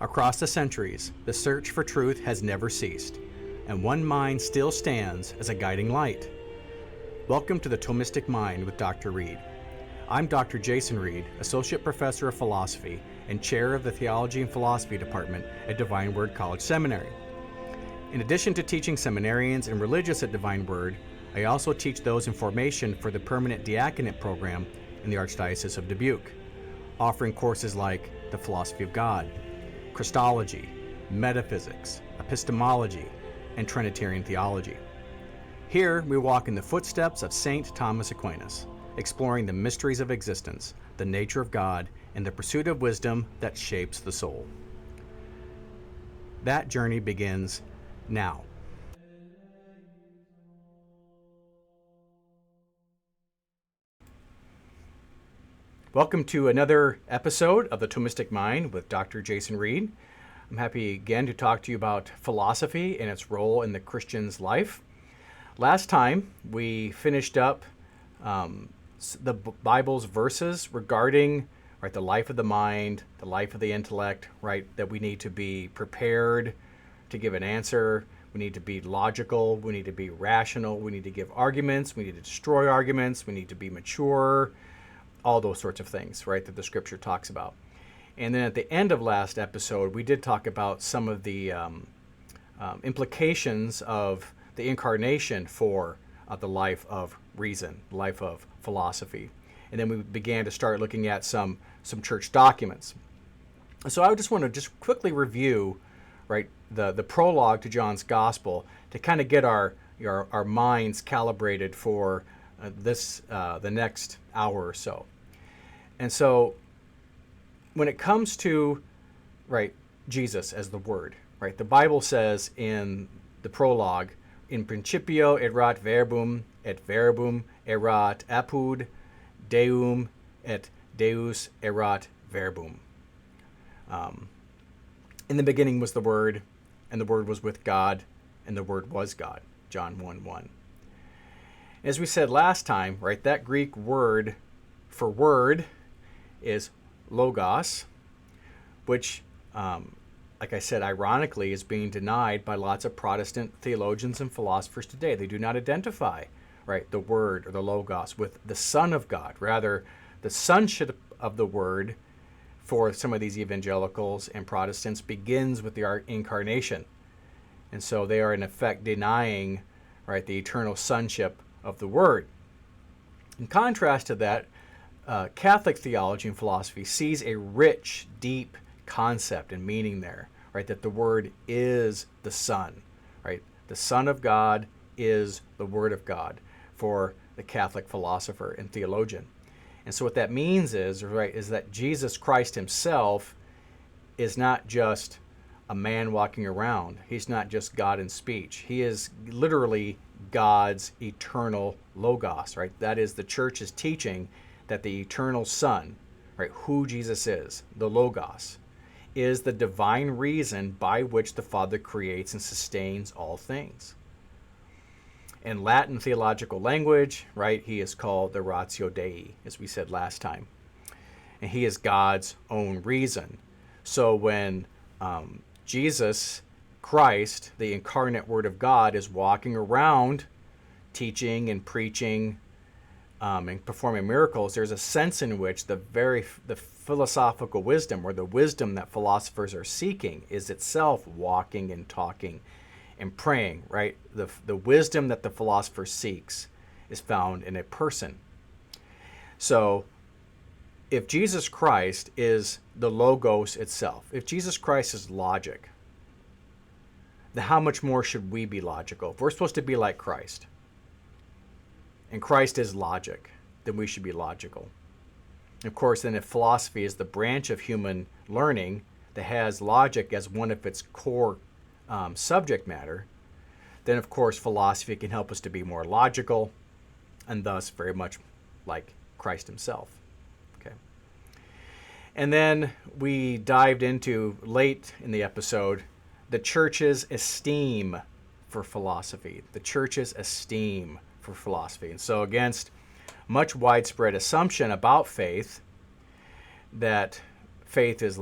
Across the centuries, the search for truth has never ceased, and one mind still stands as a guiding light. Welcome to the Thomistic Mind with Dr. Reed. I'm Dr. Jason Reed, Associate Professor of Philosophy and Chair of the Theology and Philosophy Department at Divine Word College Seminary. In addition to teaching seminarians and religious at Divine Word, I also teach those in formation for the Permanent Diaconate Program in the Archdiocese of Dubuque, offering courses like the Philosophy of God, Christology, Metaphysics, Epistemology, and Trinitarian Theology. Here, we walk in the footsteps of St. Thomas Aquinas, exploring the mysteries of existence, the nature of God, and the pursuit of wisdom that shapes the soul. That journey begins now. Welcome to another episode of the Thomistic Mind with Dr. Jason Reed. I'm happy again to talk to you about philosophy and its role in the Christian's life. Last time, we finished up the Bible's verses regarding the life of the mind, the life of the intellect, that we need to be prepared to give an answer. We need to be logical. We need to be rational. We need to give arguments. We need to destroy arguments. We need to be mature. All those sorts of things, that the Scripture talks about. And then at the end of last episode, we did talk about some of the implications of the incarnation for the life of reason, life of philosophy. And then we began to start looking at some church documents. So I just want to quickly review, the prologue to John's Gospel to kind of get our minds calibrated for the next hour or so. And so when it comes to Jesus as the Word, the Bible says in the prologue, in principio erat verbum, et verbum erat apud Deum, et Deus erat verbum. In the beginning was the Word, and the Word was with God, and the Word was God. John 1:1. As we said last time, that Greek word for word is logos, which, like I said, ironically is being denied by lots of Protestant theologians and philosophers today. They do not identify, the word or the logos with the Son of God. Rather, the sonship of the Word for some of these evangelicals and Protestants begins with the incarnation. And so they are in effect denying, the eternal sonship of the Word. In contrast to that, Catholic theology and philosophy sees a rich, deep concept and meaning there, that the Word is the Son, The Son of God is the Word of God for the Catholic philosopher and theologian. And so what that means is that Jesus Christ himself is not just a man walking around. He's not just God in speech. He is literally God's eternal logos, That is, the church's teaching that the eternal Son, who Jesus is, the logos, is the divine reason by which the Father creates and sustains all things. In Latin theological language, he is called the ratio Dei, as we said last time. And he is God's own reason. So when Jesus Christ, the incarnate Word of God, is walking around teaching and preaching and performing miracles, there's a sense in which the philosophical wisdom, or the wisdom that philosophers are seeking, is itself walking and talking and praying, The wisdom that the philosopher seeks is found in a person. So if Jesus Christ is the logos itself, if Jesus Christ is logic, then how much more should we be logical? If we're supposed to be like Christ, and Christ is logic, then we should be logical. Of course, then if philosophy is the branch of human learning that has logic as one of its core subject matter, then of course philosophy can help us to be more logical, and thus very much like Christ himself. Okay. And then we dived into, late in the episode, the church's esteem for philosophy. The church's esteem for philosophy. And so against much widespread assumption about faith, that faith is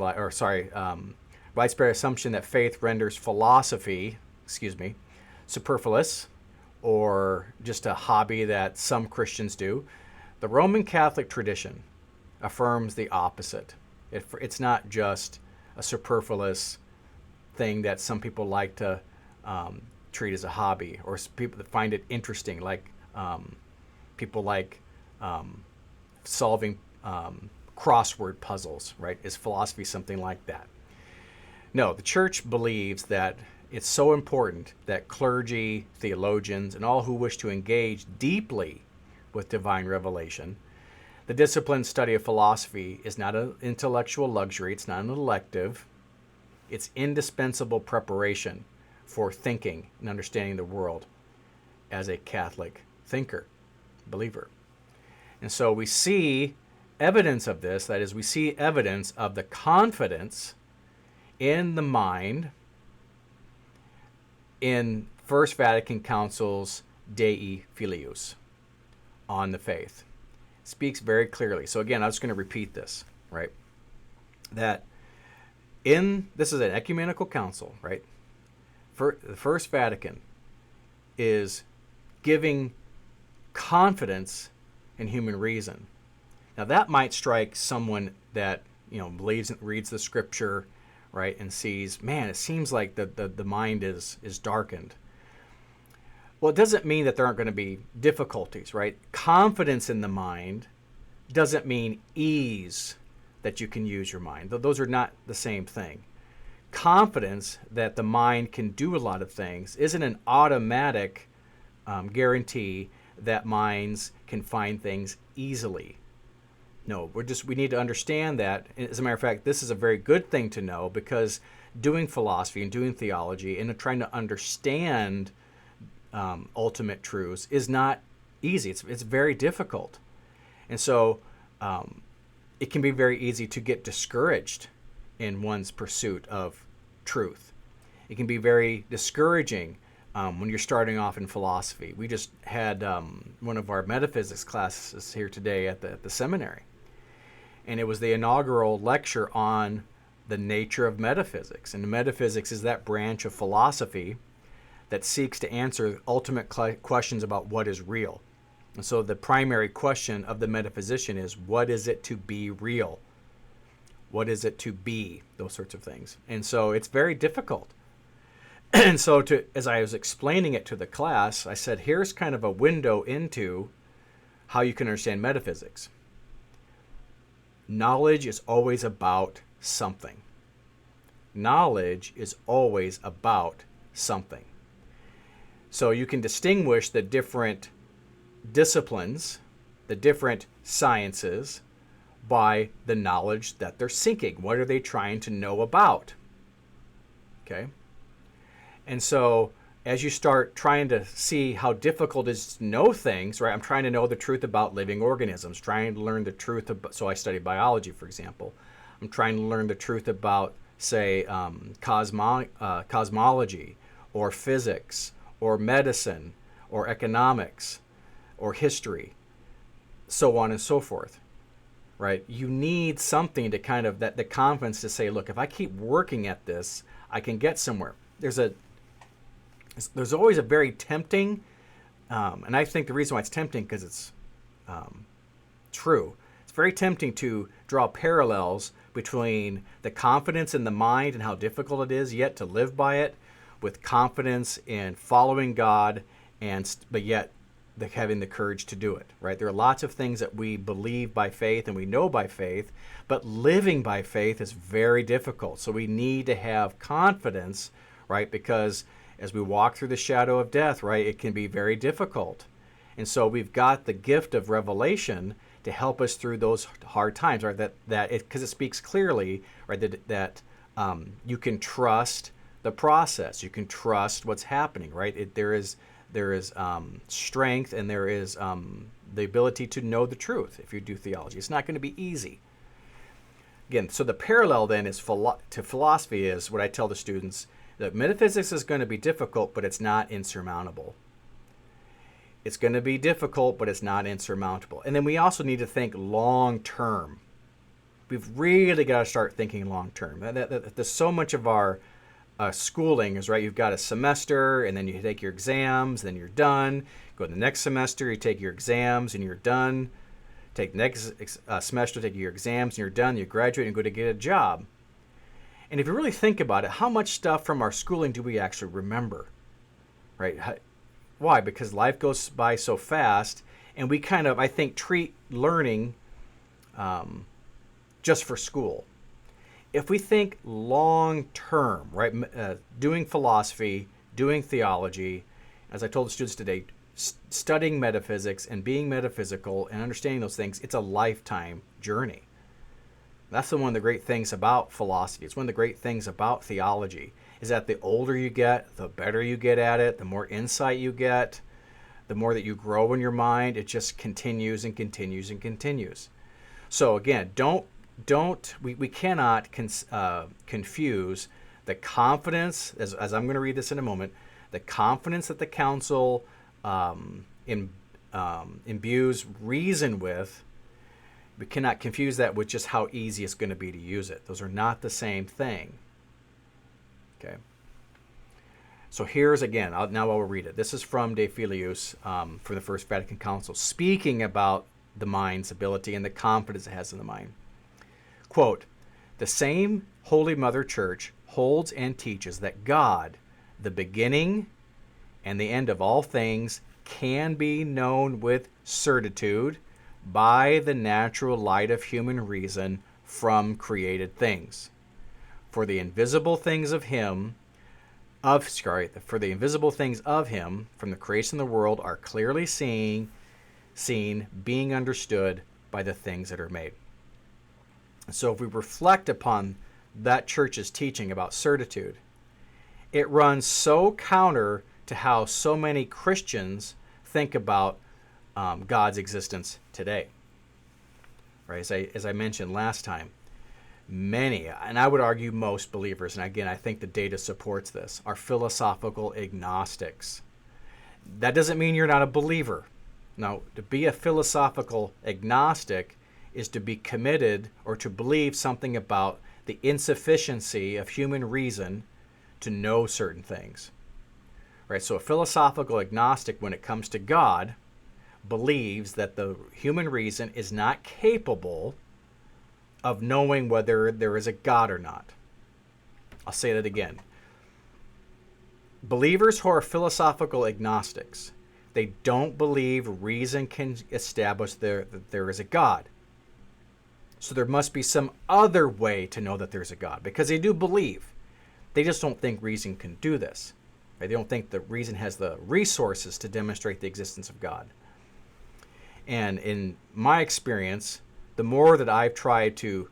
widespread assumption that faith renders philosophy, superfluous, or just a hobby that some Christians do. The Roman Catholic tradition affirms the opposite. It's not just a superfluous thing that some people like to treat as a hobby, or people that find it interesting, like people like solving crossword puzzles, right? Is philosophy something like that? No, the church believes that it's so important that clergy, theologians, and all who wish to engage deeply with divine revelation, the disciplined study of philosophy is not an intellectual luxury, it's not an elective, it's indispensable preparation for thinking and understanding the world as a Catholic thinker, believer. And so we see evidence of this, that is, we see evidence of the confidence in the mind in First Vatican Council's Dei Filius on the faith. It speaks very clearly. So again, I'm just going to repeat this, right? That this is an ecumenical council, right? The First Vatican is giving confidence in human reason. Now that might strike someone that believes and reads the scripture, right, and sees, man, it seems like the mind is darkened. Well, it doesn't mean that there aren't going to be difficulties, right? Confidence in the mind doesn't mean ease, that you can use your mind. Those are not the same thing. Confidence that the mind can do a lot of things isn't an automatic guarantee that minds can find things easily. No, we need to understand that. As a matter of fact, this is a very good thing to know, because doing philosophy and doing theology and trying to understand ultimate truths is not easy. It's very difficult. And so it can be very easy to get discouraged in one's pursuit of truth. It can be very discouraging when you're starting off in philosophy. We just had one of our metaphysics classes here today at the seminary. And it was the inaugural lecture on the nature of metaphysics. And metaphysics is that branch of philosophy that seeks to answer ultimate questions about what is real. And so the primary question of the metaphysician is, what is it to be real? What is it to be? Those sorts of things. And so it's very difficult. And so as I was explaining it to the class, I said, here's kind of a window into how you can understand metaphysics. Knowledge is always about something. Knowledge is always about something. So you can distinguish the different disciplines, the different sciences, by the knowledge that they're seeking. What are they trying to know about? Okay? And so as you start trying to see how difficult it is to know things, right? I'm trying to know the truth about living organisms, trying to learn the truth about, so I study biology, for example. I'm trying to learn the truth about, say, cosmology, or physics, or medicine, or economics, or history, so on and so forth, right? You need something to kind of, the confidence to say, look, if I keep working at this, I can get somewhere. There's always a very tempting, and I think the reason why it's tempting, because it's true. It's very tempting to draw parallels between the confidence in the mind and how difficult it is yet to live by it, with confidence in following God, but yet having the courage to do it, right? There are lots of things that we believe by faith and we know by faith, but living by faith is very difficult. So we need to have confidence, right? Because as we walk through the shadow of death, right, it can be very difficult. And so we've got the gift of revelation to help us through those hard times, right? Because it speaks clearly, right, that you can trust the process. You can trust what's happening, right? There is strength, and there is the ability to know the truth if you do theology. It's not going to be easy. Again, so the parallel then is to philosophy is what I tell the students, that metaphysics is going to be difficult, but it's not insurmountable. It's going to be difficult, but it's not insurmountable. And then we also need to think long term. We've really got to start thinking long term. There's so much of our schooling is, right, you've got a semester, and then you take your exams, then you're done. Go to the next semester, you take your exams, and you're done. Take the next semester, take your exams, and you're done. You graduate and go to get a job. And if you really think about it, how much stuff from our schooling do we actually remember? Right? Why? Because life goes by so fast, and we kind of, I think, treat learning just for school. If we think long term, right, doing philosophy, doing theology, as I told the students today, studying metaphysics and being metaphysical and understanding those things, it's a lifetime journey. That's one of the great things about philosophy. It's one of the great things about theology, is that the older you get, the better you get at it, the more insight you get, the more that you grow in your mind. It just continues and continues and continues. So again, we cannot confuse the confidence, as I'm going to read this in a moment, the confidence that the council imbues reason with. We cannot confuse that with just how easy it's going to be to use it. Those are not the same thing. Okay. So here's again, now I'll read it. This is from De Filius for the First Vatican Council, speaking about the mind's ability and the confidence it has in the mind. Quote, "The same Holy Mother Church holds and teaches that God, the beginning and the end of all things, can be known with certitude by the natural light of human reason from created things. For the invisible things of him, from the creation of the world, are clearly seen, being understood by the things that are made." So if we reflect upon that church's teaching about certitude, it runs so counter to how so many Christians think about God's existence today. Right? As I mentioned last time, many, and I would argue most believers, and again, I think the data supports this, are philosophical agnostics. That doesn't mean you're not a believer. Now, to be a philosophical agnostic is to be committed or to believe something about the insufficiency of human reason to know certain things. Right? So a philosophical agnostic, when it comes to God, believes that the human reason is not capable of knowing whether there is a God or not. I'll say that again. Believers who are philosophical agnostics, they don't believe reason can establish that there is a God. So there must be some other way to know that there's a God, because they do believe. They just don't think reason can do this. Right? They don't think that reason has the resources to demonstrate the existence of God. And in my experience, the more that I've tried to,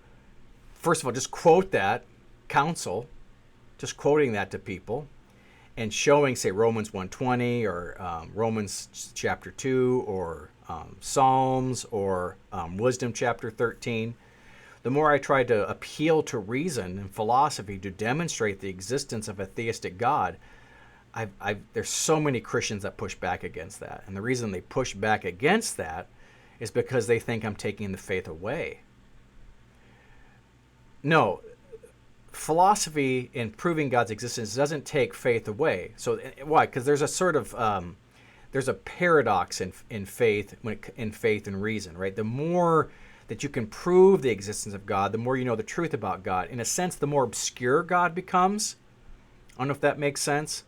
first of all, just quote that counsel, just quoting that to people, and showing, say, Romans 1:20 or Romans chapter 2 or Psalms or Wisdom chapter 13, the more I try to appeal to reason and philosophy to demonstrate the existence of a theistic God, there's so many Christians that push back against that. And the reason they push back against that is because they think I'm taking the faith away. No, philosophy in proving God's existence doesn't take faith away. So why? Because there's a sort of there's a paradox in faith and reason, right? The more that you can prove the existence of God, the more you know the truth about God. In a sense, the more obscure God becomes. I don't know if that makes sense.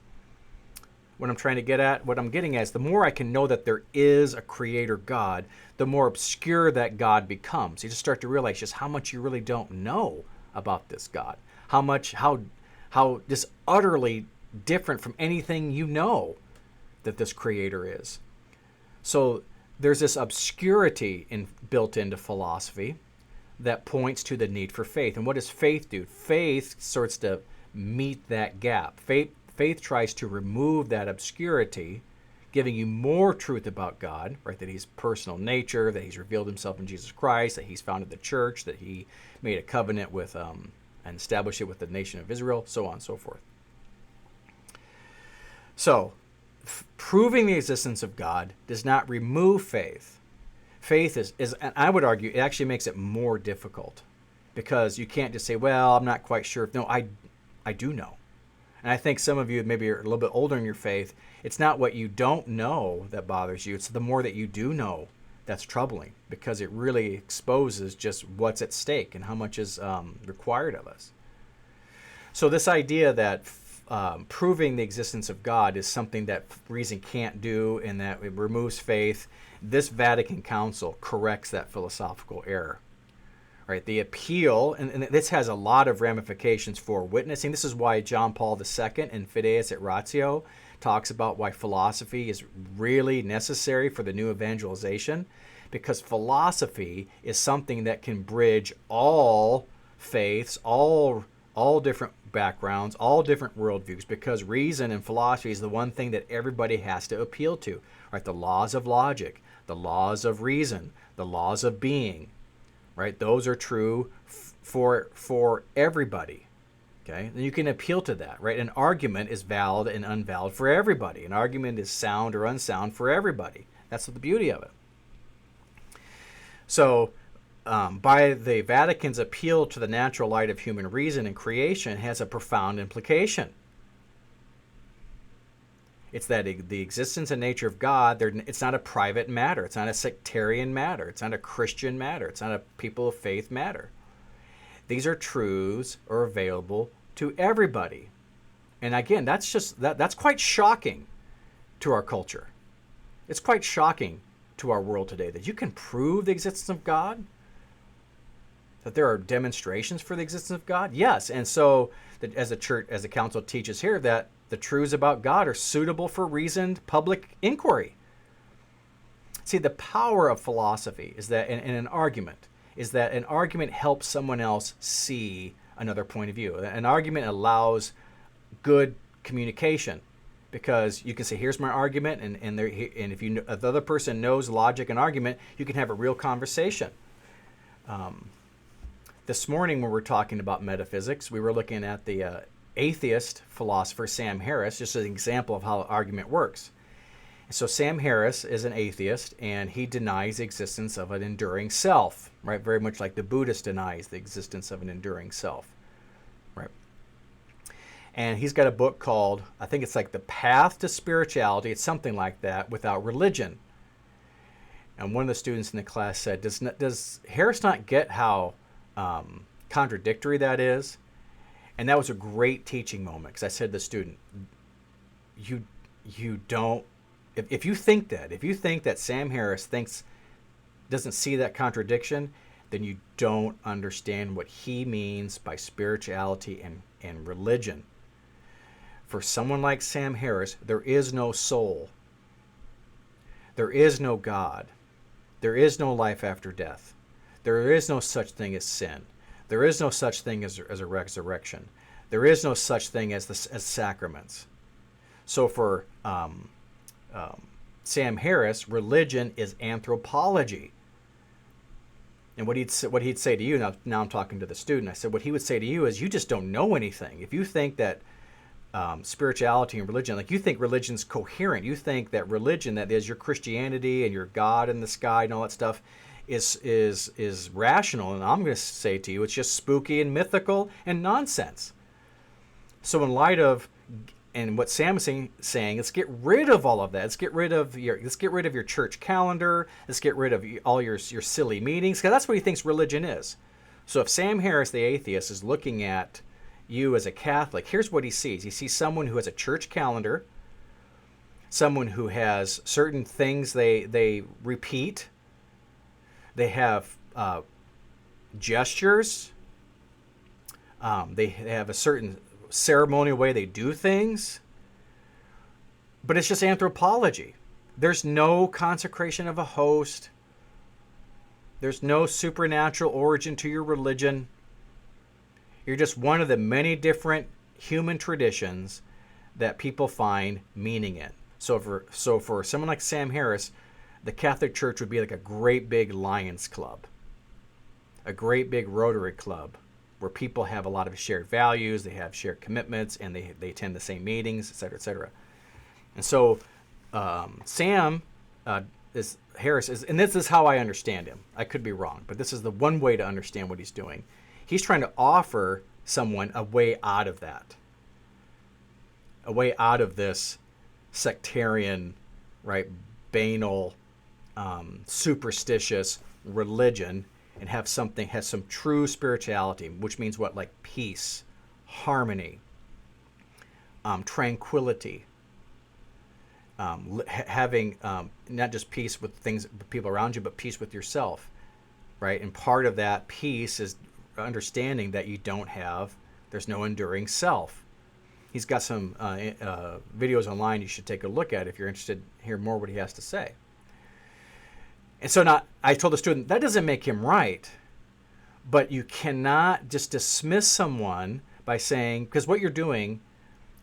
What I'm trying to get at, what I'm getting at is the more I can know that there is a creator God, the more obscure that God becomes. You just start to realize just how much you really don't know about this God. How just utterly different from anything you know that this creator is. So there's this obscurity built into philosophy that points to the need for faith. And what does faith do? Faith starts to meet that gap. Faith tries to remove that obscurity, giving you more truth about God, right? That he's personal nature, that he's revealed himself in Jesus Christ, that he's founded the church, that he made a covenant with and established it with the nation of Israel, so on and so forth. So, proving the existence of God does not remove faith. Faith is, and I would argue, it actually makes it more difficult. because you can't just say, well, I'm not quite sure. No, I do know. And I think some of you maybe are a little bit older in your faith. It's not what you don't know that bothers you. It's the more that you do know that's troubling, because it really exposes just what's at stake and how much is required of us. So this idea that proving the existence of God is something that reason can't do and that it removes faith, this Vatican Council corrects that philosophical error. Right? The appeal, and this has a lot of ramifications for witnessing. This is why John Paul II in Fideis et Ratio talks about why philosophy is really necessary for the new evangelization, because philosophy is something that can bridge all faiths, all different backgrounds, all different worldviews, because reason and philosophy is the one thing that everybody has to appeal to. Right? The laws of logic, the laws of reason, the laws of being. Right? Those are true for everybody. Okay? And you can appeal to that, right? An argument is valid and invalid for everybody. An argument is sound or unsound for everybody. That's the beauty of it. So, by the Vatican's appeal to the natural light of human reason and creation has a profound implication. It's that the existence and nature of God, it's not a private matter. It's not a sectarian matter. It's not a Christian matter. It's not a people of faith matter. These are truths are available to everybody. And again, that's quite shocking to our culture. It's quite shocking to our world today that you can prove the existence of God, that there are demonstrations for the existence of God. Yes, and so that as a church, as the council teaches here, that the truths about God are suitable for reasoned public inquiry. See, the power of philosophy is that, in an argument, is that an argument helps someone else see another point of view. An argument allows good communication, because you can say, here's my argument, and if the other person knows logic and argument, you can have a real conversation. This morning when we're talking about metaphysics, we were looking at the atheist philosopher Sam Harris, just as an example of how argument works. So Sam Harris is an atheist, and he denies the existence of an enduring self, right? Very much like the Buddhist denies the existence of an enduring self, right? And he's got a book called, I think it's like The Path to Spirituality. It's something like that, without religion. And one of the students in the class said, does Harris not get how contradictory that is? And that was a great teaching moment, because I said to the student, you don't, if you think that Sam Harris doesn't see that contradiction, then you don't understand what he means by spirituality and religion. For someone like Sam Harris, there is no soul. There is no God. There is no life after death. There is no such thing as sin. There is no such thing as a resurrection. There is no such thing as sacraments. So for Sam Harris, religion is anthropology. And what he'd say to you, now I'm talking to the student, I said, what he would say to you is, you just don't know anything. If you think that spirituality and religion, like you think religion's coherent, you think that religion, that is your Christianity and your God in the sky and all that stuff, is rational, and I'm going to say to you, it's just spooky and mythical and nonsense. So in light of, and what Sam is saying, let's get rid of all of that. Let's get rid of your church calendar. Let's get rid of all your silly meetings, because that's what he thinks religion is. So if Sam Harris, the atheist, is looking at you as a Catholic, here's what he sees. He sees someone who has a church calendar, someone who has certain things they repeat. They have gestures. They have a certain ceremonial way they do things. But it's just anthropology. There's no consecration of a host. There's no supernatural origin to your religion. You're just one of the many different human traditions that people find meaning in. So for someone like Sam Harris, the Catholic Church would be like a great big Lions Club, a great big Rotary Club, where people have a lot of shared values, they have shared commitments, and they attend the same meetings, et cetera, et cetera. And so Harris is, and this is how I understand him. I could be wrong, but this is the one way to understand what he's doing. He's trying to offer someone a way out of that, a way out of this sectarian, right, banal, superstitious religion, and have some true spirituality, which means what? Like peace, harmony, tranquility, having not just peace with people around you, but peace with yourself, right? And part of that peace is understanding that there's no enduring self. He's got some videos online you should take a look at if you're interested to hear more what he has to say. And so I told the student, that doesn't make him right, but you cannot just dismiss someone by saying, because what you're doing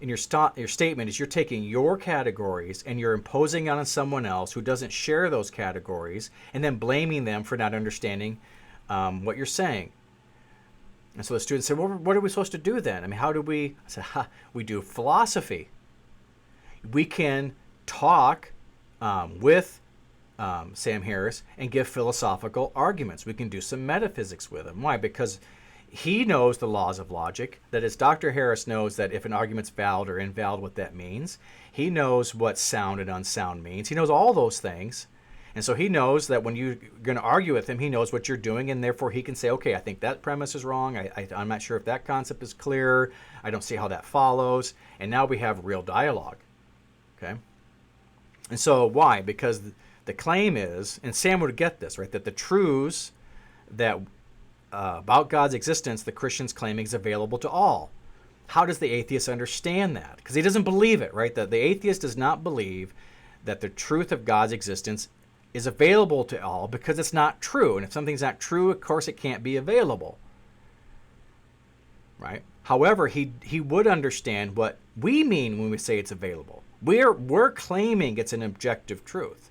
in your statement is you're taking your categories and you're imposing on someone else who doesn't share those categories and then blaming them for not understanding what you're saying. And so the student said, well, what are we supposed to do then? I mean, how do we? I said, we do philosophy. We can talk with Sam Harris and give philosophical arguments. We can do some metaphysics with him. Why? Because he knows the laws of logic. That is, Dr. Harris knows that if an argument's valid or invalid, what that means. He knows what sound and unsound means. He knows all those things. And so he knows that when you're going to argue with him, he knows what you're doing, and therefore he can say, okay, I think that premise is wrong. I'm not sure if that concept is clear. I don't see how that follows. And now we have real dialogue. Okay? And so why? Because the claim is, and Sam would get this, right, that the truths that about God's existence the Christians claiming is available to all. How does the atheist understand that? Because he doesn't believe it, right? The atheist does not believe that the truth of God's existence is available to all because it's not true. And if something's not true, of course it can't be available. Right? However, he would understand what we mean when we say it's available. We're claiming it's an objective truth.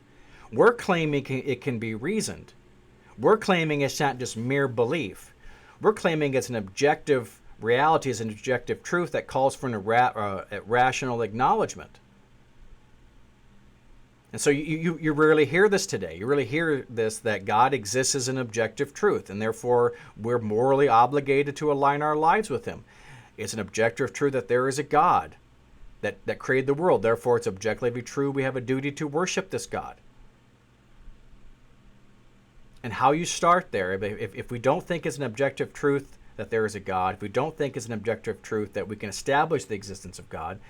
We're claiming it can be reasoned. We're claiming it's not just mere belief. We're claiming it's an objective reality, is an objective truth that calls for a rational acknowledgement. And so you rarely hear this today. You really hear this, that God exists as an objective truth, and therefore we're morally obligated to align our lives with him. It's an objective truth that there is a God that created the world. Therefore, it's objectively true we have a duty to worship this God. And how you start there, if we don't think it's an objective truth that there is a God, if we don't think it's an objective truth that we can establish the existence of God,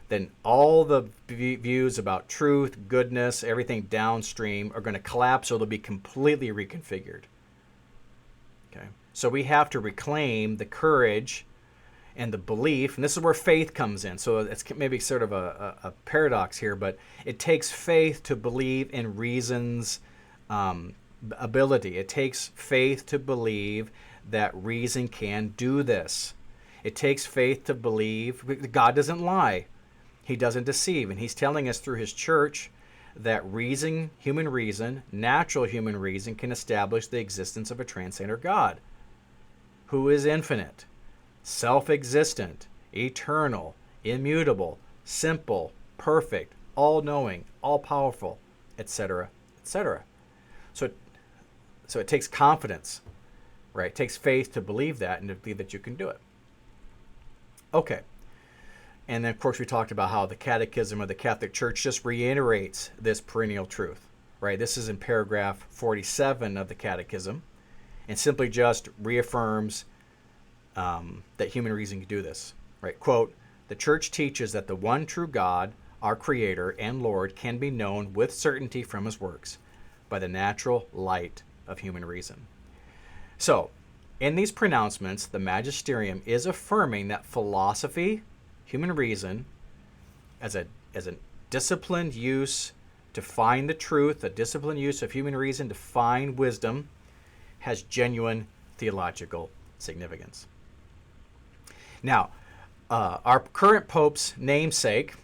then all the views about truth, goodness, everything downstream are going to collapse, or they'll be completely reconfigured. Okay? So we have to reclaim the courage and the belief, and this is where faith comes in. So it's maybe sort of a paradox here, but it takes faith to believe in reason's ability. It takes faith to believe that reason can do this. It takes faith to believe God doesn't lie. He doesn't deceive. And he's telling us through his church that reason, human reason, natural human reason, can establish the existence of a transcendent God who is infinite, self-existent, eternal, immutable, simple, perfect, all-knowing, all-powerful, etc., etc. So it takes confidence, right? It takes faith to believe that and to believe that you can do it. Okay. And then, of course, we talked about how the Catechism of the Catholic Church just reiterates this perennial truth, right? This is in paragraph 47 of the Catechism, and simply just reaffirms that human reason can do this, right? Quote, the Church teaches that the one true God, our Creator and Lord, can be known with certainty from his works by the natural light of human reason. So, in these pronouncements, the magisterium is affirming that philosophy, human reason, as a disciplined use to find the truth, a disciplined use of human reason to find wisdom, has genuine theological significance. Now, our current Pope's namesake,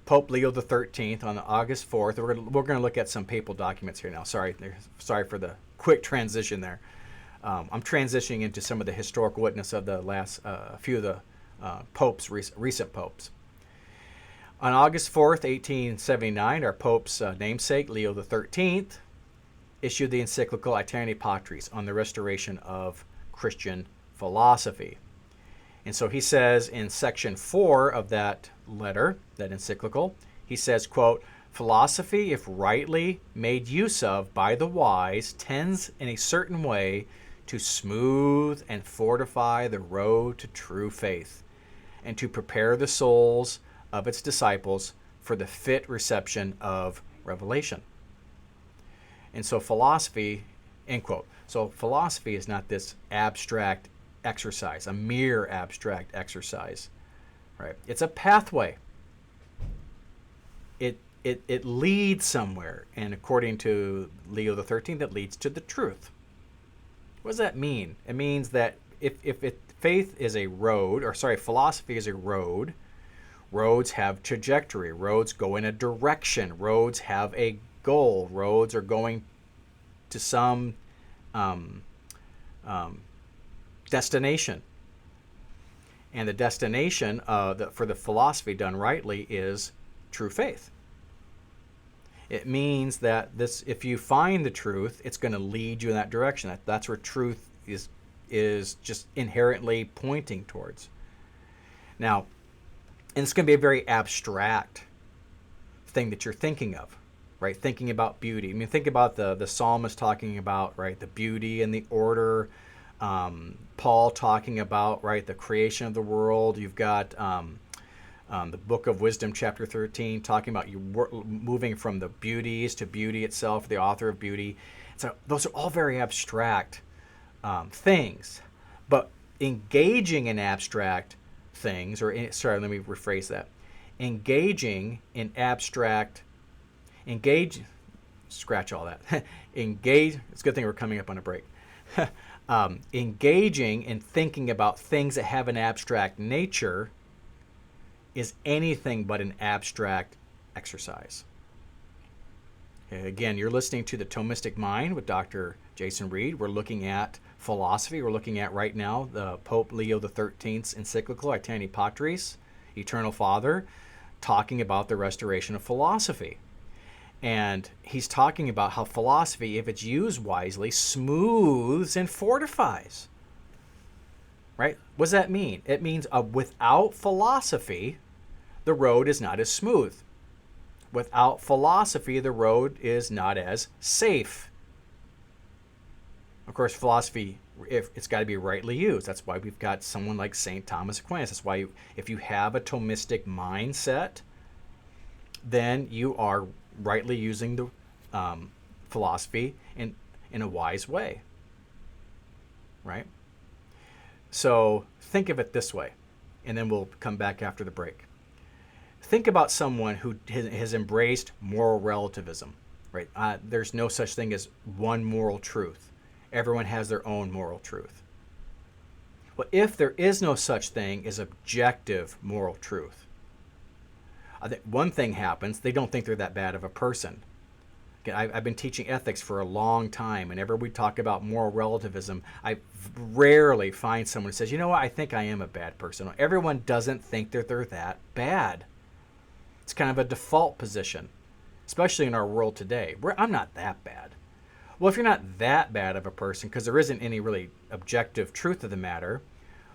Pope Leo XIII, on August 4th, we're going to look at some papal documents here now. Sorry for the quick transition there. I'm transitioning into some of the historical witness of the last few of the popes, recent popes. On August 4th, 1879, our Pope's namesake, Leo XIII, issued the encyclical Aeterni Patris on the restoration of Christian philosophy. And so he says in section 4 of that letter, that encyclical, he says, quote, philosophy, if rightly made use of by the wise, tends in a certain way to smooth and fortify the road to true faith, and to prepare the souls of its disciples for the fit reception of revelation. And so philosophy, end quote. So philosophy is not this abstract exercise, a mere abstract exercise, right? It's a pathway. It leads somewhere, and according to Leo XIII, that leads to the truth. What does that mean? It means that if faith is a road, or sorry, philosophy is a road, roads have trajectory, roads go in a direction, roads have a goal, roads are going to some destination. And the destination for the philosophy done rightly is true faith. It means that if you find the truth, it's going to lead you in that direction. That's where truth is just inherently pointing towards. Now, and it's going to be a very abstract thing that you're thinking of, right? Thinking about beauty. I mean, think about the psalmist talking about, right, the beauty and the order. Paul talking about, right, the creation of the world. You've got the Book of Wisdom, chapter 13, talking about you moving from the beauties to beauty itself, the author of beauty. So those are all very abstract things. But engaging in abstract things, let me rephrase that. Engaging in abstract, scratch all that. It's a good thing we're coming up on a break. Engaging in thinking about things that have an abstract nature is anything but an abstract exercise. Okay, again, you're listening to the Thomistic Mind with Dr. Jason Reed. We're looking at philosophy. We're looking at right now the Pope Leo XIII's encyclical, Aeterni Patris, Eternal Father, talking about the restoration of philosophy. And he's talking about how philosophy, if it's used wisely, smooths and fortifies. Right? What does that mean? It means without philosophy, the road is not as smooth. Without philosophy, the road is not as safe. Of course, philosophy, it's got to be rightly used. That's why we've got someone like St. Thomas Aquinas. That's why if you have a Thomistic mindset, then you are rightly using the philosophy in a wise way. Right? So think of it this way, and then we'll come back after the break. Think about someone who has embraced moral relativism, right? There's no such thing as one moral truth. Everyone has their own moral truth. Well, if there is no such thing as objective moral truth, I think one thing happens, they don't think they're that bad of a person. I've been teaching ethics for a long time, and whenever we talk about moral relativism, I rarely find someone who says, you know what, I think I am a bad person. Everyone doesn't think that they're that bad. It's kind of a default position, especially in our world today, where I'm not that bad. Well, if you're not that bad of a person, because there isn't any really objective truth of the matter,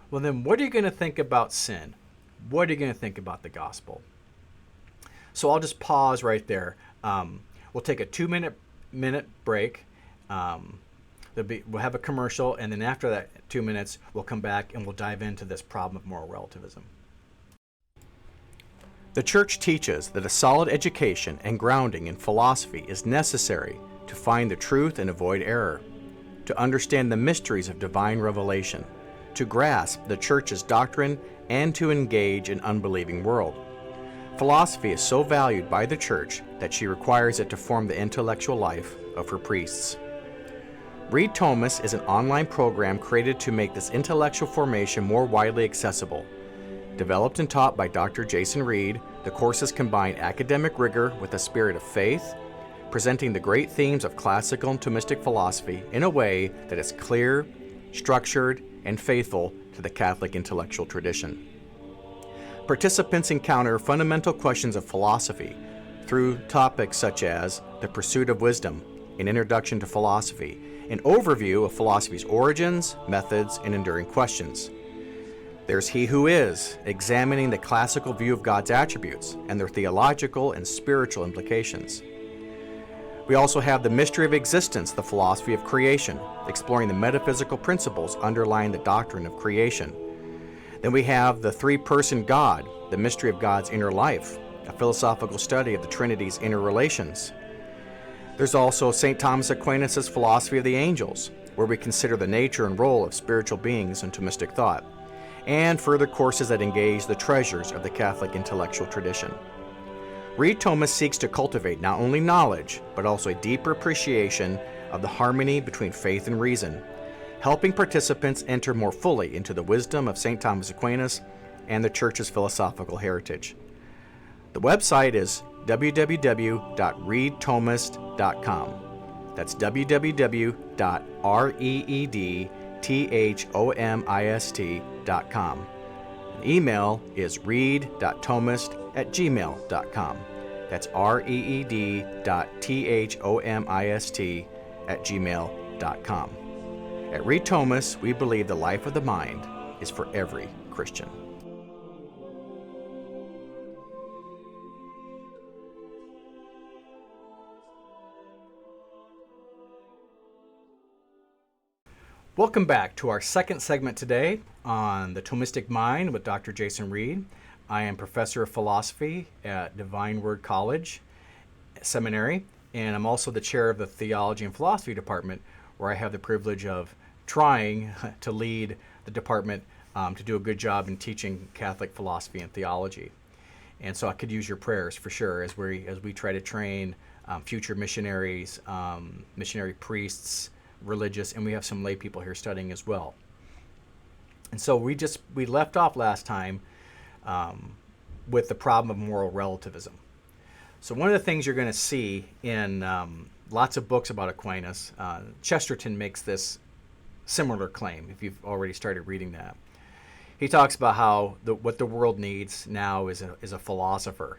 well, then what are you going to think about sin? What are you going to think about the gospel? So I'll just pause right there. We'll take a 2-minute break. We'll have a commercial, and then after that 2 minutes, we'll come back and we'll dive into this problem of moral relativism. The Church teaches that a solid education and grounding in philosophy is necessary to find the truth and avoid error, to understand the mysteries of divine revelation, to grasp the Church's doctrine, and to engage an unbelieving world. Philosophy is so valued by the Church that she requires it to form the intellectual life of her priests. Read Thomas is an online program created to make this intellectual formation more widely accessible. Developed and taught by Dr. Jason Reed, the courses combine academic rigor with a spirit of faith, presenting the great themes of classical and Thomistic philosophy in a way that is clear, structured, and faithful to the Catholic intellectual tradition. Participants encounter fundamental questions of philosophy through topics such as the pursuit of wisdom, an introduction to philosophy, an overview of philosophy's origins, methods, and enduring questions. There's He Who Is, examining the classical view of God's attributes and their theological and spiritual implications. We also have The Mystery of Existence, the philosophy of creation, exploring the metaphysical principles underlying the doctrine of creation. Then we have The Three-Person God, the mystery of God's inner life, a philosophical study of the Trinity's inner relations. There's also St. Thomas Aquinas' Philosophy of the Angels, where we consider the nature and role of spiritual beings in Thomistic thought, and further courses that engage the treasures of the Catholic intellectual tradition. Read Thomas seeks to cultivate not only knowledge, but also a deeper appreciation of the harmony between faith and reason, helping participants enter more fully into the wisdom of St. Thomas Aquinas and the Church's philosophical heritage. The website is www.readthomist.com. That's www.readthomist.com. Email is read.thomist@gmail.com. That's reed.thomist@gmail.com. At Read Thomas, we believe the life of the mind is for every Christian. Welcome back to our second segment today on the Thomistic Mind with Dr. Jason Reed. I am Professor of Philosophy at Divine Word College Seminary, and I'm also the chair of the Theology and Philosophy Department, where I have the privilege of trying to lead the department to do a good job in teaching Catholic philosophy and theology. And so I could use your prayers for sure as we try to train future missionaries, missionary priests, religious, and we have some lay people here studying as well. And so we left off last time with the problem of moral relativism. So one of the things you're going to see in lots of books about Aquinas, Chesterton makes this similar claim, if you've already started reading that. He talks about how what the world needs now is a philosopher.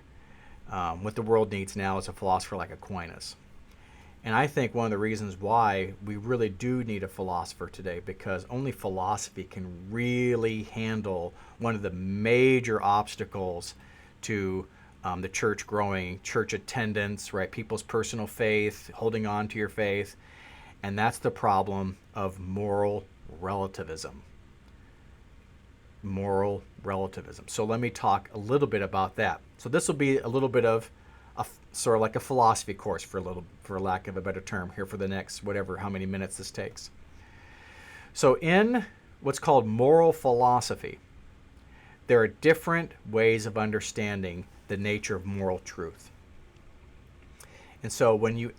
What the world needs now is a philosopher like Aquinas. And I think one of the reasons why we really do need a philosopher today, because only philosophy can really handle one of the major obstacles to the church growing, church attendance, right? People's personal faith, holding on to your faith. And that's the problem of moral relativism. Moral relativism. So let me talk a little bit about that. So this will be a little bit of sort of like a philosophy course, for lack of a better term, here for the next how many minutes this takes. So in what's called moral philosophy, there are different ways of understanding the nature of moral truth. And so when you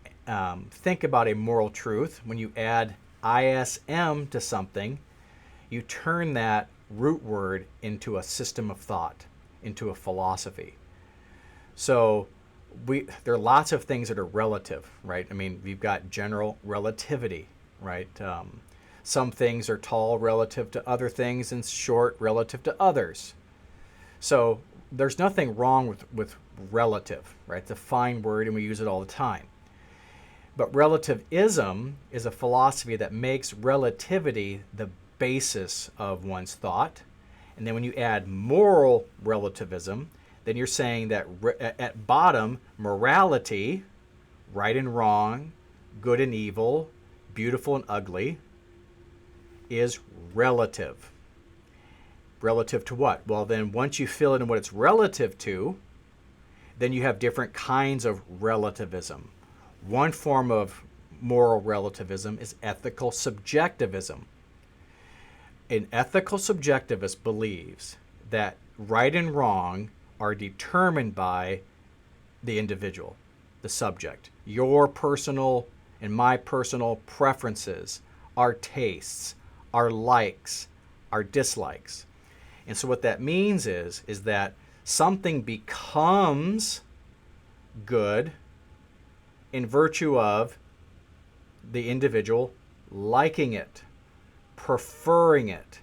think about a moral truth, when you add ISM to something, you turn that root word into a system of thought, into a philosophy. So there are lots of things that are relative, right? I mean, we've got general relativity, right? Some things are tall relative to other things and short relative to others. So there's nothing wrong with relative, right? It's a fine word and we use it all the time. But relativism is a philosophy that makes relativity the basis of one's thought. And then when you add moral relativism, then you're saying that at bottom, morality, right and wrong, good and evil, beautiful and ugly, is relative. Relative to what? Well, then once you fill in what it's relative to, then you have different kinds of relativism. One form of moral relativism is ethical subjectivism. An ethical subjectivist believes that right and wrong are determined by the individual, the subject. Your personal and my personal preferences, our tastes, our likes, our dislikes. And so what that means is that something becomes good in virtue of the individual liking it, preferring it,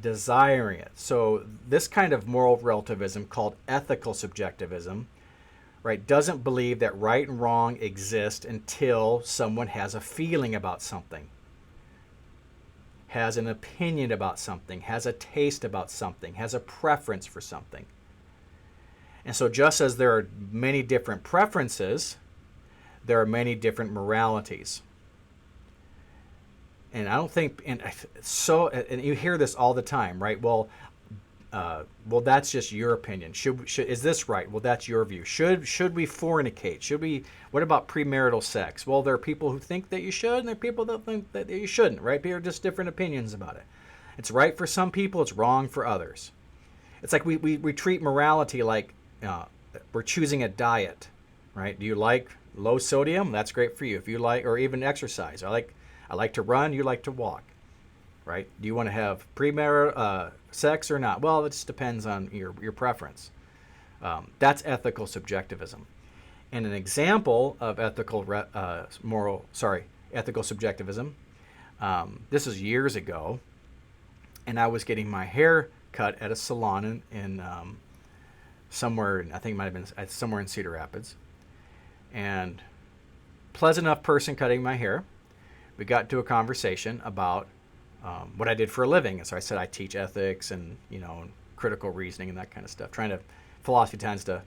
desiring it. So this kind of moral relativism, called ethical subjectivism, right, doesn't believe that right and wrong exist until someone has a feeling about something, has an opinion about something, has a taste about something, has a preference for something. And so just as there are many different preferences, there are many different moralities. And I don't think, and you hear this all the time, right? Well, that's just your opinion. Is this right? Well, that's your view. Should we fornicate? What about premarital sex? Well, there are people who think that you should, and there are people that think that you shouldn't, right? There are just different opinions about it. It's right for some people, it's wrong for others. It's like we treat morality like we're choosing a diet, right? Do you like low sodium? That's great for you. If you like, or even exercise. I like to run, you like to walk, right? Do you want to have premarital sex or not? Well, it just depends on your preference. That's ethical subjectivism. And an example of ethical subjectivism, this is years ago, and I was getting my hair cut at a salon in somewhere, I think it might have been somewhere in Cedar Rapids. And pleasant enough person cutting my hair. We got into a conversation about what I did for a living. And so I said I teach ethics and, critical reasoning and that kind of stuff. Philosophy tends to,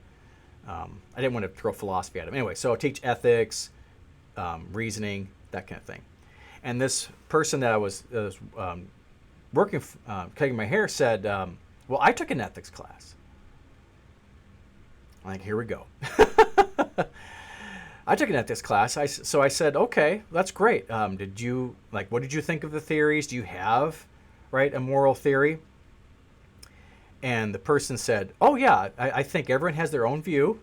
I didn't want to throw philosophy at him. Anyway, so I teach ethics, reasoning, that kind of thing. And this person that I was working, cutting my hair said, well, I took an ethics class. I'm like, here we go. I took an ethics class. So I said, okay, that's great. What did you think of the theories? Do you have, right, a moral theory? And the person said, oh yeah, I think everyone has their own view.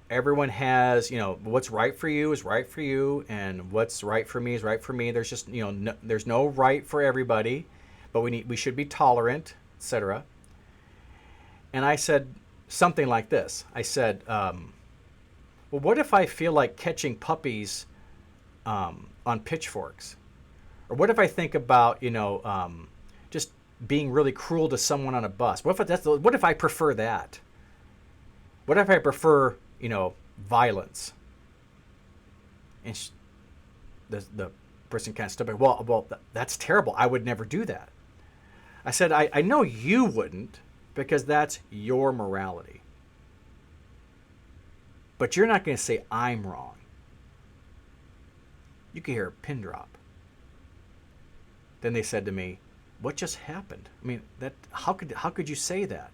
Everyone has, what's right for you is right for you, and what's right for me is right for me. There's just, there's no right for everybody, but we should be tolerant, etc. And I said something like this. I said, well, what if I feel like catching puppies on pitchforks? Or what if I think about, just being really cruel to someone on a bus? What if I prefer that? What if I prefer, violence? And the person kind of stood back. Well, that's terrible. I would never do that. I said, I know you wouldn't, because that's your morality. But you're not going to say I'm wrong. You can hear a pin drop. Then they said to me, what just happened? I mean, how could you say that?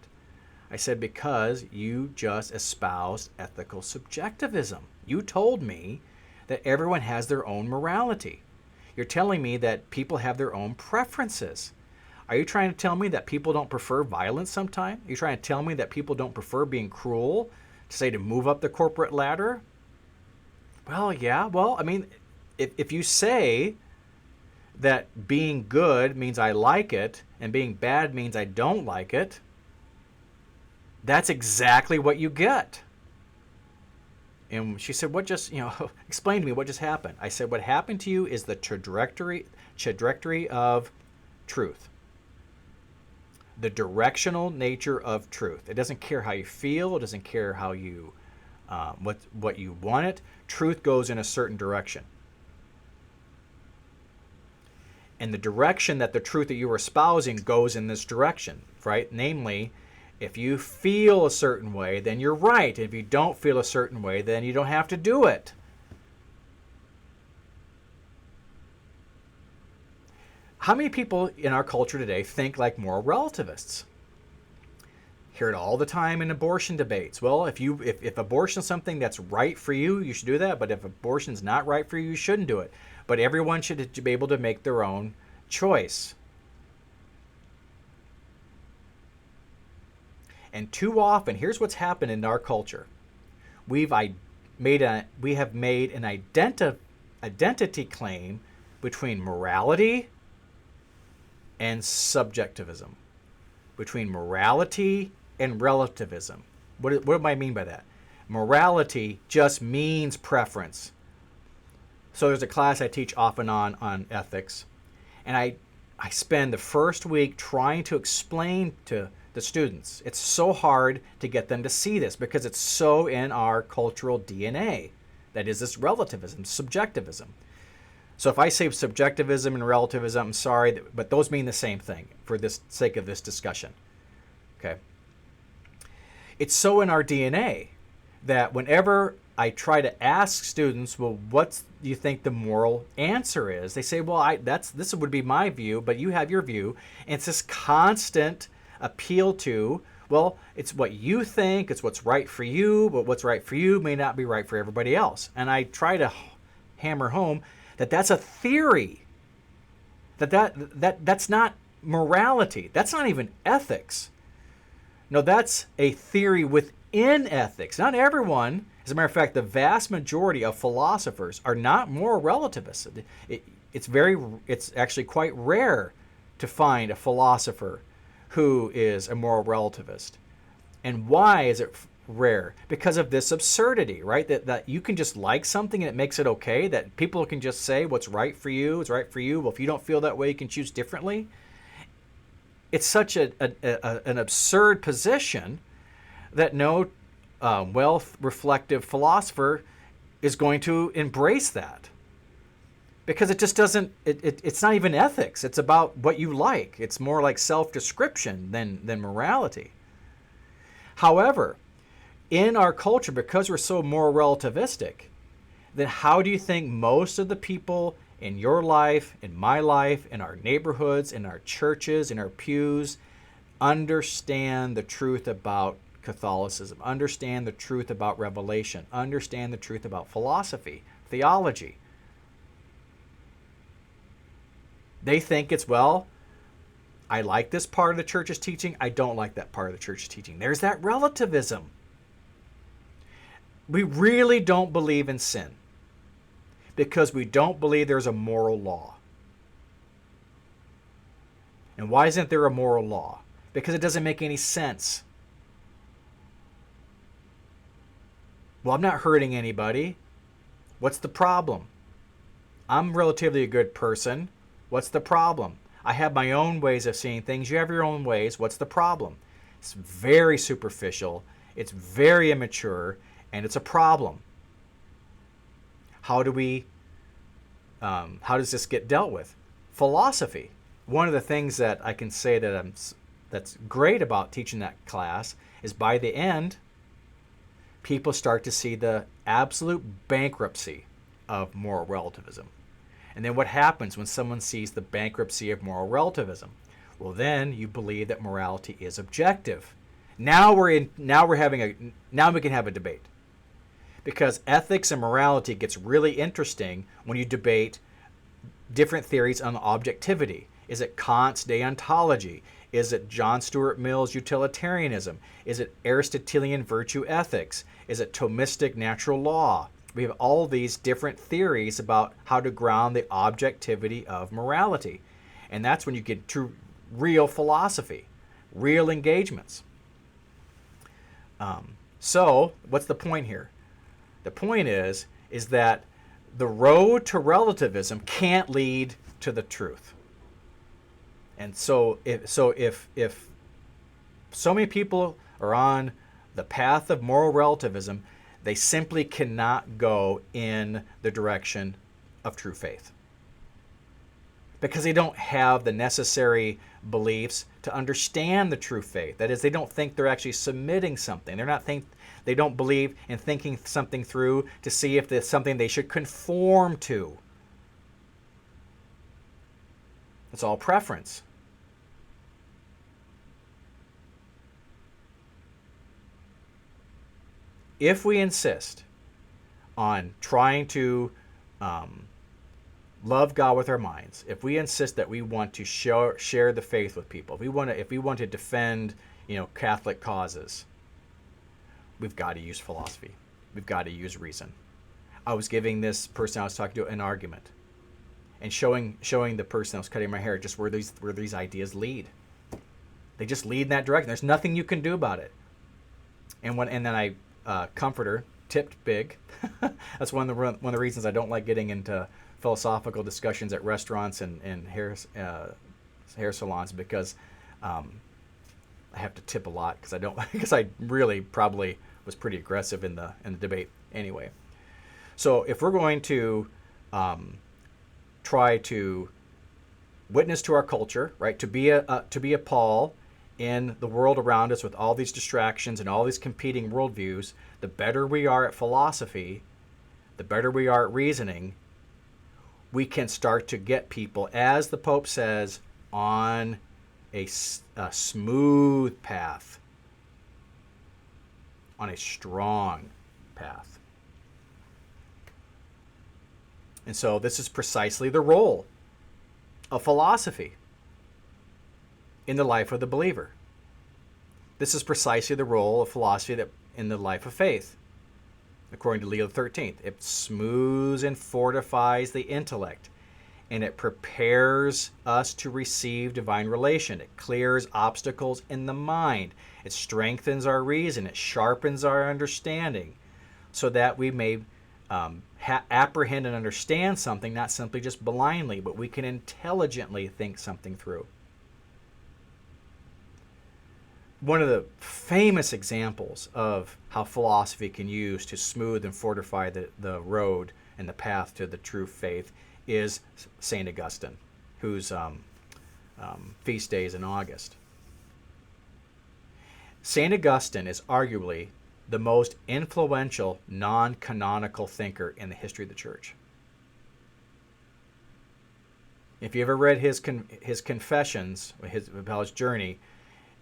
I said, because you just espoused ethical subjectivism. You told me that everyone has their own morality. You're telling me that people have their own preferences. Are you trying to tell me that people don't prefer violence sometimes? Are you trying to tell me that people don't prefer being cruel? To move up the corporate ladder? Well, yeah. Well, I mean, if you say that being good means I like it and being bad means I don't like it, that's exactly what you get. And she said, explain to me what just happened. I said, what happened to you is the trajectory of truth. The directional nature of truth. It doesn't care how you feel. It doesn't care how you, what you want it. Truth goes in a certain direction. And the direction that the truth that you are espousing goes in this direction, right? Namely, if you feel a certain way, then you're right. If you don't feel a certain way, then you don't have to do it. How many people in our culture today think like moral relativists? Hear it all the time in abortion debates. Well, if abortion is something that's right for you, you should do that. But if abortion is not right for you, you shouldn't do it. But everyone should be able to make their own choice. And too often, here's what's happened in our culture. We have made an identity claim between morality and subjectivism, between morality and relativism. What do I mean by that? Morality just means preference. So there's a class I teach off and on ethics, and I spend the first week trying to explain to the students. It's so hard to get them to see this because it's so in our cultural DNA. That is this relativism, subjectivism. So if I say subjectivism and relativism, I'm sorry, but those mean the same thing for the sake of this discussion. Okay. It's so in our DNA that whenever I try to ask students, well, what do you think the moral answer is? They say, well, this would be my view, but you have your view. And it's this constant appeal to, well, it's what you think, it's what's right for you, but what's right for you may not be right for everybody else. And I try to hammer home that that's a theory. That's not morality. That's not even ethics. No, that's a theory within ethics. Not everyone. As a matter of fact, the vast majority of philosophers are not moral relativists. It's actually quite rare to find a philosopher who is a moral relativist. And why is it rare? Because of this absurdity, right? That you can just like something and it makes it okay, that people can just say what's right for you is right for you. Well, if you don't feel that way, you can choose differently. It's such an absurd position that no reflective philosopher is going to embrace that. Because it just doesn't, it's not even ethics. It's about what you like. It's more like self-description than morality. However, in our culture, because we're so moral relativistic, then how do you think most of the people in your life, in my life, in our neighborhoods, in our churches, in our pews, understand the truth about Catholicism, understand the truth about revelation, understand the truth about philosophy, theology? They think it's, well, I like this part of the church's teaching, I don't like that part of the church's teaching. There's that relativism. We really don't believe in sin because we don't believe there's a moral law. And why isn't there a moral law? Because it doesn't make any sense. Well, I'm not hurting anybody. What's the problem? I'm relatively a good person. What's the problem? I have my own ways of seeing things. You have your own ways. What's the problem? It's very superficial. It's very immature. And it's a problem. How does this get dealt with? Philosophy. One of the things that I can say that's great about teaching that class is by the end, people start to see the absolute bankruptcy of moral relativism. And then what happens when someone sees the bankruptcy of moral relativism? Well, then you believe that morality is objective. Now we can have a debate. Because ethics and morality gets really interesting when you debate different theories on objectivity. Is it Kant's deontology? Is it John Stuart Mill's utilitarianism? Is it Aristotelian virtue ethics? Is it Thomistic natural law? We have all these different theories about how to ground the objectivity of morality. And that's when you get to real philosophy, real engagements. So what's the point here? The point is that the road to relativism can't lead to the truth. And so if so many people are on the path of moral relativism, they simply cannot go in the direction of true faith. Because they don't have the necessary beliefs to understand the true faith. That is, they don't think they're actually submitting something. They don't believe in thinking something through to see if there's something they should conform to. It's all preference. If we insist on trying to love God with our minds, if we insist that we want to share the faith with people, if we want to defend, Catholic causes, we've got to use philosophy. We've got to use reason. I was giving this person I was talking to an argument, and showing the person I was cutting my hair just where these ideas lead. They just lead in that direction. There's nothing you can do about it. And then I comforter tipped big. That's one of the reasons I don't like getting into philosophical discussions at restaurants and hair salons, because I I have to tip a lot because I don't because I really probably was pretty aggressive in the debate anyway. So if we're going to try to witness to our culture, right, to be a Paul in the world around us with all these distractions and all these competing worldviews, the better we are at philosophy, the better we are at reasoning, we can start to get people, as the Pope says, on a smooth path, on a strong path. And so this is precisely the role of philosophy in the life of the believer. This is precisely the role of philosophy in the life of faith. According to Leo XIII, it smooths and fortifies the intellect, and it prepares us to receive divine relation. It clears obstacles in the mind. It strengthens our reason. It sharpens our understanding so that we may apprehend and understand something, not simply just blindly, but we can intelligently think something through. One of the famous examples of how philosophy can use to smooth and fortify the road and the path to the true faith is St. Augustine, whose feast day is in August. St. Augustine is arguably the most influential non-canonical thinker in the history of the Church. If you ever read his confessions, about his journey,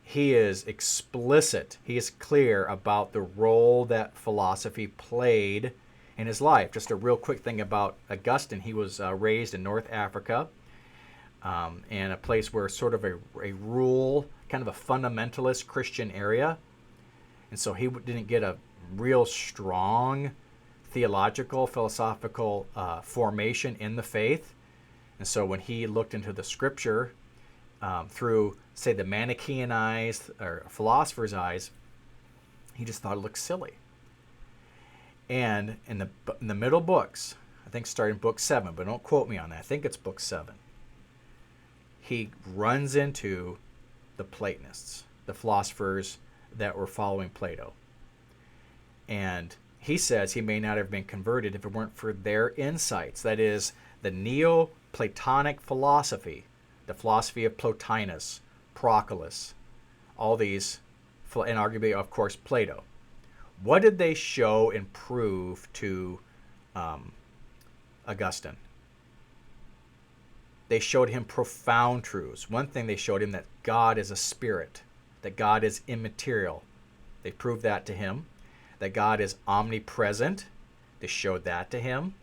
he is explicit, he is clear about the role that philosophy played in his life. Just a real quick thing about Augustine, he was raised in North Africa, in a place where sort of a rural, kind of a fundamentalist Christian area. And so he didn't get a real strong theological, philosophical formation in the faith. And so when he looked into the scripture through, say, the Manichaean eyes or philosopher's eyes, he just thought it looked silly. And in the middle books, I think starting book 7, but don't quote me on that, I think it's book 7, he runs into the Platonists, the philosophers that were following Plato. And he says he may not have been converted if it weren't for their insights. That is, the Neoplatonic philosophy, the philosophy of Plotinus, Proclus, all these, and arguably, of course, Plato. What did they show and prove to Augustine? They showed him profound truths. One thing they showed him, that God is a spirit, that God is immaterial. They proved that to him. That God is omnipresent. They showed that to him.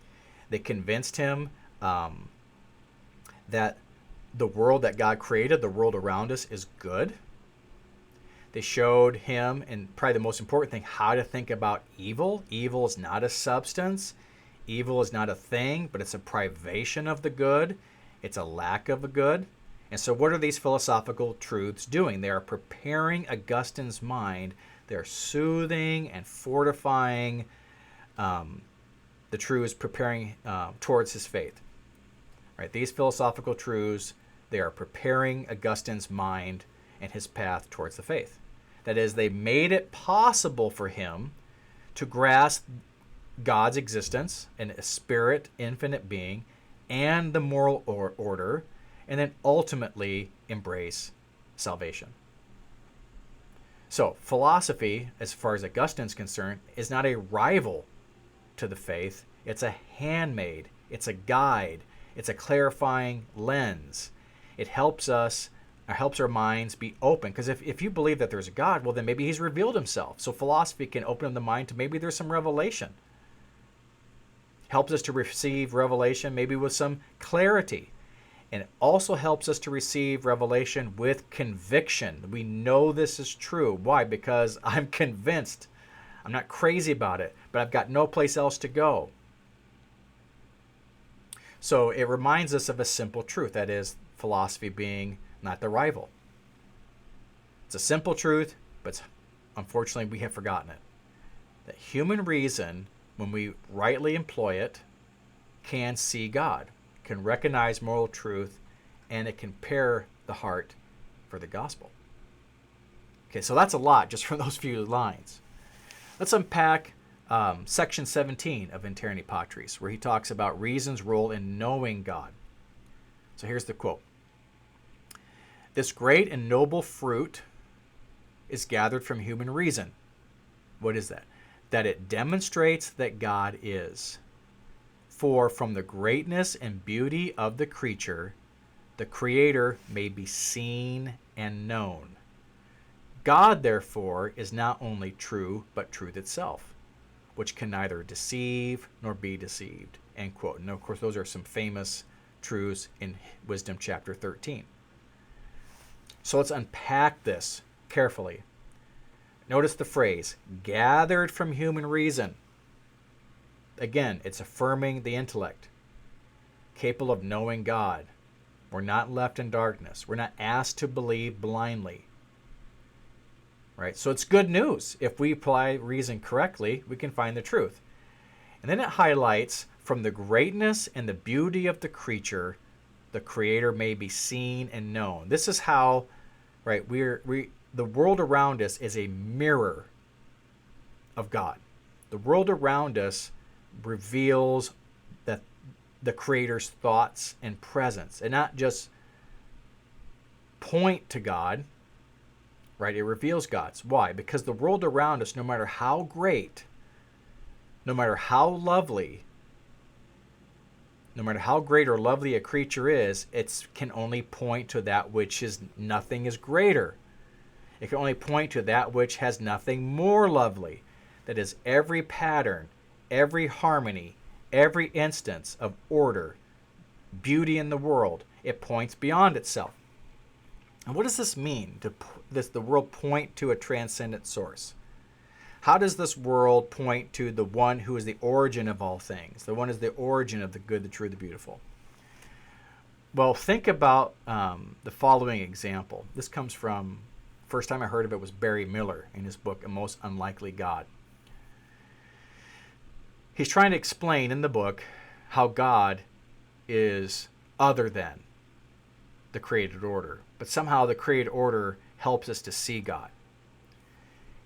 They convinced him that the world that God created, the world around us, is good. They showed him, and probably the most important thing, how to think about evil. Evil is not a substance. Evil is not a thing, but it's a privation of the good. It's a lack of a good. And so what are these philosophical truths doing? They are preparing Augustine's mind. They're soothing and fortifying the truths, preparing towards his faith. Right? These philosophical truths, they are preparing Augustine's mind and his path towards the faith. That is, they made it possible for him to grasp God's existence and a spirit, infinite being, and the moral order, and then ultimately embrace salvation. So philosophy, as far as Augustine's concerned, is not a rival to the faith. It's a handmaid. It's a guide. It's a clarifying lens. It helps us, or helps our minds be open. Because if you believe that there's a God, well, then maybe he's revealed himself. So philosophy can open up the mind to maybe there's some revelation. Helps us to receive revelation maybe with some clarity. And it also helps us to receive revelation with conviction. We know this is true. Why? Because I'm convinced. I'm not crazy about it, but I've got no place else to go. So it reminds us of a simple truth. That is, philosophy being not the rival. It's a simple truth, but unfortunately we have forgotten it. That human reason, when we rightly employ it, can see God, can recognize moral truth, and it can prepare the heart for the gospel. Okay, so that's a lot just from those few lines. Let's unpack section 17 of Aeterni Patris, where he talks about reason's role in knowing God. So here's the quote. This great and noble fruit is gathered from human reason. What is that? That it demonstrates that God is. For from the greatness and beauty of the creature, the Creator may be seen and known. God, therefore, is not only true, but truth itself, which can neither deceive nor be deceived. End quote. And of course, those are some famous truths in Wisdom chapter 13. So let's unpack this carefully. Notice the phrase, gathered from human reason. Again, it's affirming the intellect, capable of knowing God. We're not left in darkness. We're not asked to believe blindly. Right? So it's good news. If we apply reason correctly, we can find the truth. And then it highlights, from the greatness and the beauty of the creature, the Creator may be seen and known. This is how, right, the world around us is a mirror of God. The world around us reveals that the Creator's thoughts and presence, and not just point to God, right? It reveals God's. Why? Because the world around us, no matter how great, no matter how lovely, no matter how great or lovely a creature is, it can only point to that which is nothing is greater. It can only point to that which has nothing more lovely. That is, every pattern, every harmony, every instance of order, beauty in the world, it points beyond itself. And what does this mean? Does the world point to a transcendent source? How does this world point to the one who is the origin of all things? The one who is the origin of the good, the true, the beautiful. Well, think about the following example. This comes from, first time I heard of it was Barry Miller in his book, A Most Unlikely God. He's trying to explain in the book how God is other than the created order. But somehow the created order helps us to see God.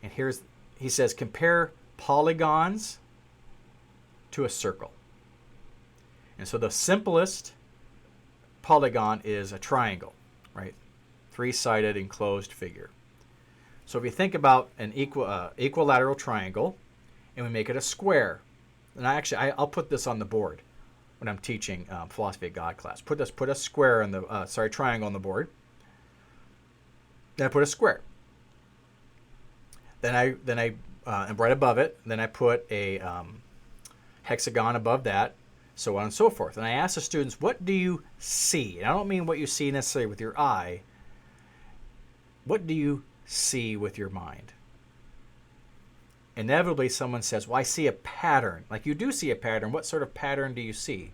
And he says, compare polygons to a circle. And so the simplest polygon is a triangle, right? Three-sided enclosed figure. So if you think about an equilateral triangle, and we make it a square, and I'll put this on the board when I'm teaching philosophy of God class. Put a square on the triangle on the board. Then I put a square. Then I and right above it, then I put a hexagon above that, so on and so forth. And I ask the students, what do you see? And I don't mean what you see necessarily with your eye. What do you see with your mind? Inevitably, someone says, well, I see a pattern. Like, you do see a pattern. What sort of pattern do you see?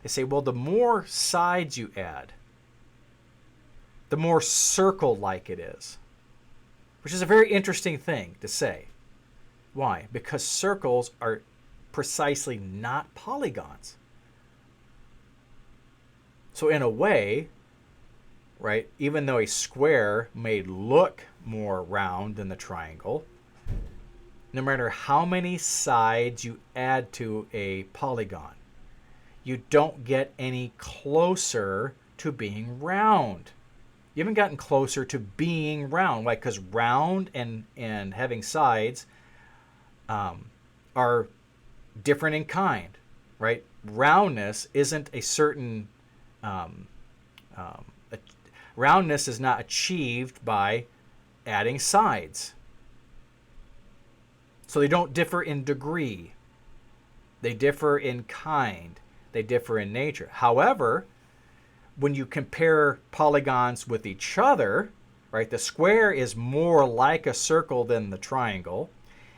They say, well, the more sides you add, the more circle-like it is. Which is a very interesting thing to say. Why? Because circles are precisely not polygons. So in a way, right, even though a square may look more round than the triangle, no matter how many sides you add to a polygon, you don't get any closer to being round. You haven't gotten closer to being round. Why? Because round and having sides are different in kind, right? Roundness isn't a certain... roundness is not achieved by adding sides. So they don't differ in degree. They differ in kind. They differ in nature. However, when you compare polygons with each other, right, the square is more like a circle than the triangle,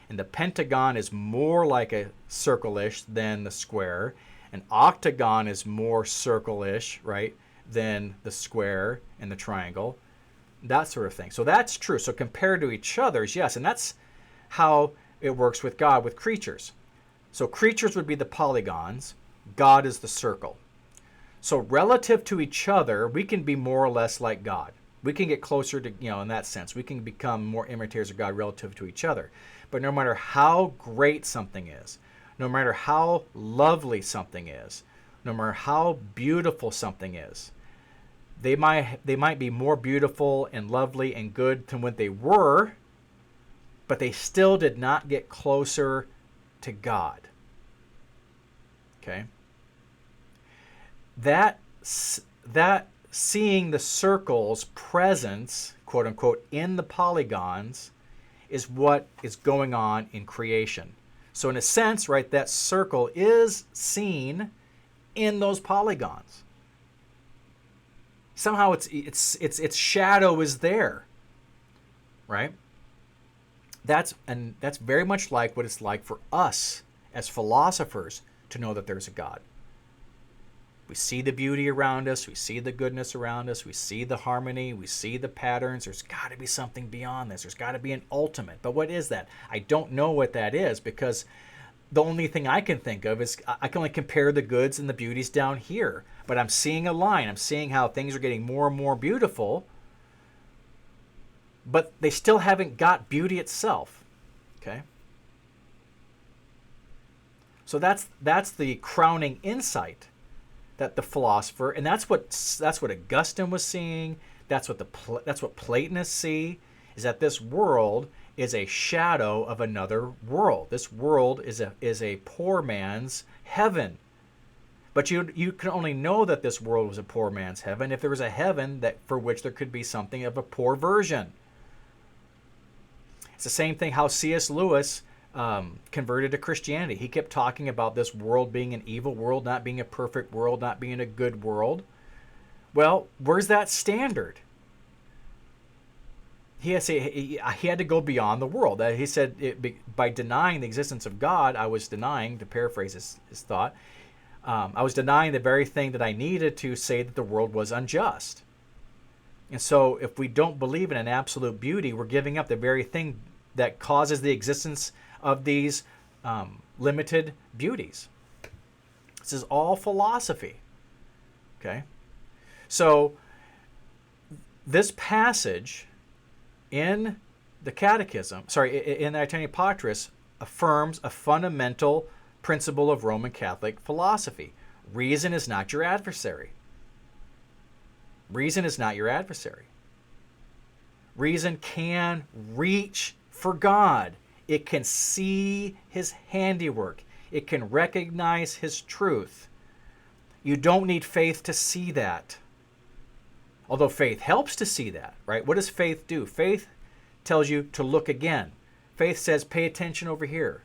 and the pentagon is more like a circle-ish than the square, an octagon is more circle-ish, right, than the square and the triangle, that sort of thing. So that's true. So compared to each other's, yes, and that's how it works with God, with creatures. So creatures would be the polygons, God is the circle. So relative to each other, we can be more or less like God. We can get closer to, in that sense. We can become more imitators of God relative to each other. But no matter how great something is, no matter how lovely something is, no matter how beautiful something is, they might be more beautiful and lovely and good than what they were, but they still did not get closer to God. Okay? That seeing the circle's presence, quote unquote, in the polygons is what is going on in creation. So in a sense, right, that circle is seen in those polygons. Somehow its shadow is there, right? That's very much like what it's like for us as philosophers to know that there's a God. We see the beauty around us. We see the goodness around us. We see the harmony. We see the patterns. There's got to be something beyond this. There's got to be an ultimate. But what is that? I don't know what that is, because the only thing I can think of is I can only compare the goods and the beauties down here. But I'm seeing a line. I'm seeing how things are getting more and more beautiful, but they still haven't got beauty itself. Okay? So that's the crowning insight that the philosopher, and that's what Augustine was seeing. That's what Platonists see, is that this world is a shadow of another world. This world is a poor man's heaven. But you can only know that this world was a poor man's heaven if there was a heaven that for which there could be something of a poor version. It's the same thing how C.S. Lewis converted to Christianity. He kept talking about this world being an evil world, not being a perfect world, not being a good world. Well, where's that standard? He had to go beyond the world. He said, by denying the existence of God, I was denying, to paraphrase his thought, I was denying the very thing that I needed to say that the world was unjust. And so if we don't believe in an absolute beauty, we're giving up the very thing that causes the existence of these limited beauties. This is all philosophy. Okay? So this passage in the Catechism, in the Aeterni Patris, affirms a fundamental principle of Roman Catholic philosophy. Reason is not your adversary. Reason is not your adversary. Reason can reach for God. It can see his handiwork. It can recognize his truth. You don't need faith to see that. Although faith helps to see that, right? What does faith do? Faith tells you to look again. Faith says, pay attention over here.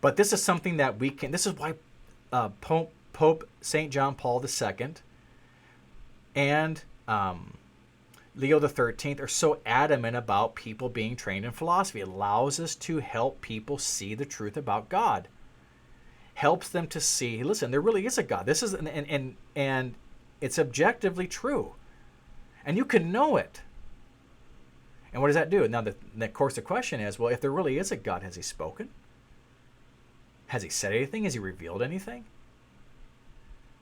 But this is something that we can, this is why Pope St. John Paul II and Leo XIII are so adamant about people being trained in philosophy. It allows us to help people see the truth about God. Helps them to see, listen, there really is a God. This is, and it's objectively true. And you can know it. And what does that do? Now, of course, the question is, well, if there really is a God, has he spoken? Has he said anything? Has he revealed anything?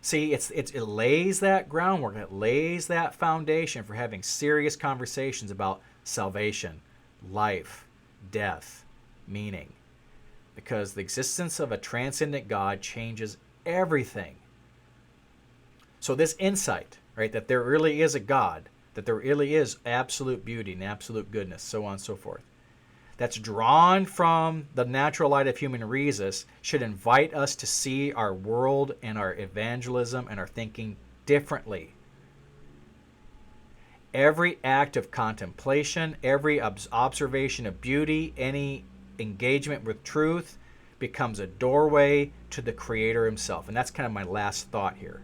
See, it lays that groundwork. It lays that foundation for having serious conversations about salvation, life, death, meaning. Because the existence of a transcendent God changes everything. So this insight, right, that there really is a God, that there really is absolute beauty and absolute goodness, so on and so forth, that's drawn from the natural light of human reason, should invite us to see our world and our evangelism and our thinking differently. Every act of contemplation, every observation of beauty, any engagement with truth becomes a doorway to the Creator himself. And that's kind of my last thought here.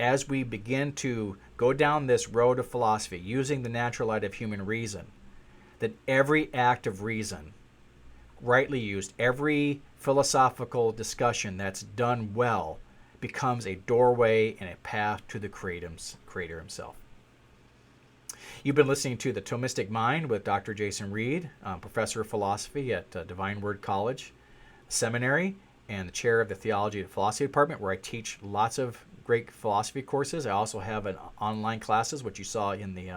As we begin to go down this road of philosophy using the natural light of human reason, that every act of reason, rightly used, every philosophical discussion that's done well becomes a doorway and a path to the Creator himself. You've been listening to the Thomistic Mind with Dr. Jason Reed, professor of philosophy at Divine Word College Seminary and the chair of the Theology and Philosophy Department, where I teach lots of Greek philosophy courses. I also have an online classes, which you saw in the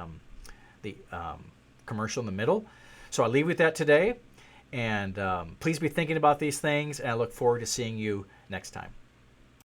commercial in the middle. So I'll leave you with that today. And please be thinking about these things. And I look forward to seeing you next time.